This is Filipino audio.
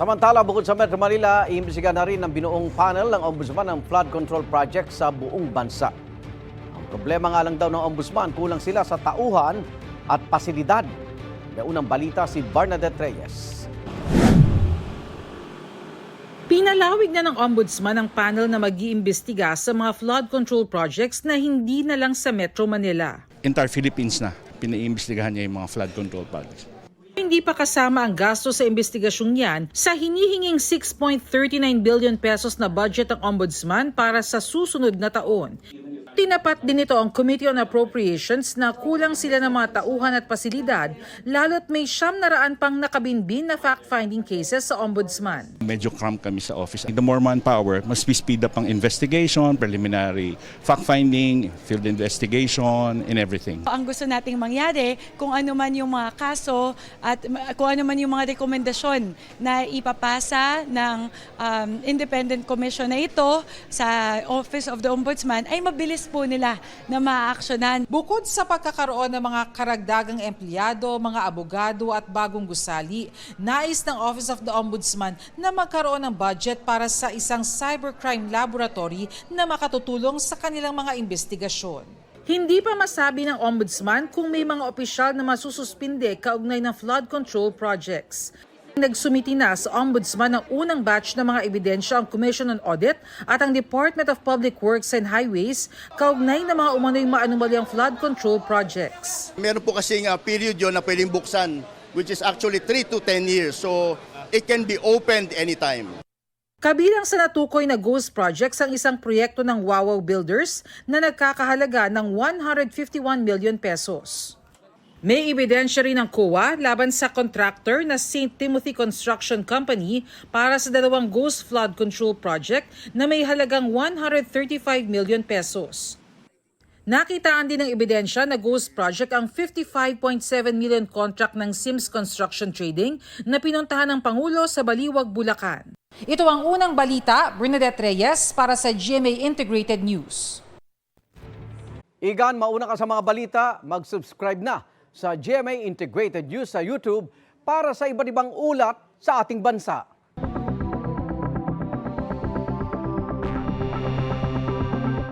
Samantala, bukod sa Metro Manila, iimbestigahan na rin ng binuong panel ng Ombudsman ng flood control project sa buong bansa. Ang problema nga lang daw ng Ombudsman, kulang sila sa tauhan at pasilidad. May unang balita si Bernadette Reyes. Pinalawig na ng Ombudsman ang panel na mag-iimbestiga sa mga flood control projects na hindi na lang sa Metro Manila. Entire Philippines na pinaiimbestigahan niya yung mga flood control projects. Hindi pa kasama ang gasto sa investigasyong yan sa hinihinging 6.39 billion pesos na budget ng Ombudsman para sa susunod na taon. Tinapat din ito ang Committee on Appropriations na kulang sila ng mga tauhan at pasilidad, lalo't may 700 pang nakabinbin na fact-finding cases sa Ombudsman. Medyo cramped kami sa office. The more manpower, mas speed up ang investigation, preliminary fact-finding, field investigation, and everything. Ang gusto nating mangyari, kung ano man yung mga kaso at kung ano man yung mga rekomendasyon na ipapasa ng independent commission na ito sa Office of the Ombudsman ay mabilis po nila na maaaksyonan. Bukod sa pagkakaroon ng mga karagdagang empleyado, mga abogado at bagong gusali, nais ng Office of the Ombudsman na magkaroon ng budget para sa isang cybercrime laboratory na makatutulong sa kanilang mga investigasyon. Hindi pa masabi ng Ombudsman kung may mga opisyal na masususpinde kaugnay ng flood control projects. Nagsumiti na sa Ombudsman ng unang batch ng mga ebidensya ang Commission on Audit at ang Department of Public Works and Highways kaugnay ng mga umano'y maanumalyang flood control projects. Meron po kasing period yun na pwedeng buksan, which is actually 3 to 10 years. So it can be opened anytime. Kabilang sa natukoy na ghost projects ang isang proyekto ng Wawaw Builders na nagkakahalaga ng 151 million pesos. May ebidensya rin ng COA laban sa contractor na St. Timothy Construction Company para sa dalawang ghost flood control project na may halagang 135 million pesos. Nakitaan din ng ebidensya na ghost project ang 55.7 million contract ng Sims Construction Trading na pinuntahan ng Pangulo sa Baliwag, Bulacan. Ito ang unang balita, Bernadette Reyes para sa GMA Integrated News. Igan, mauna ka sa mga balita, mag-subscribe na sa GMA Integrated News sa YouTube para sa iba't ibang ulat sa ating bansa.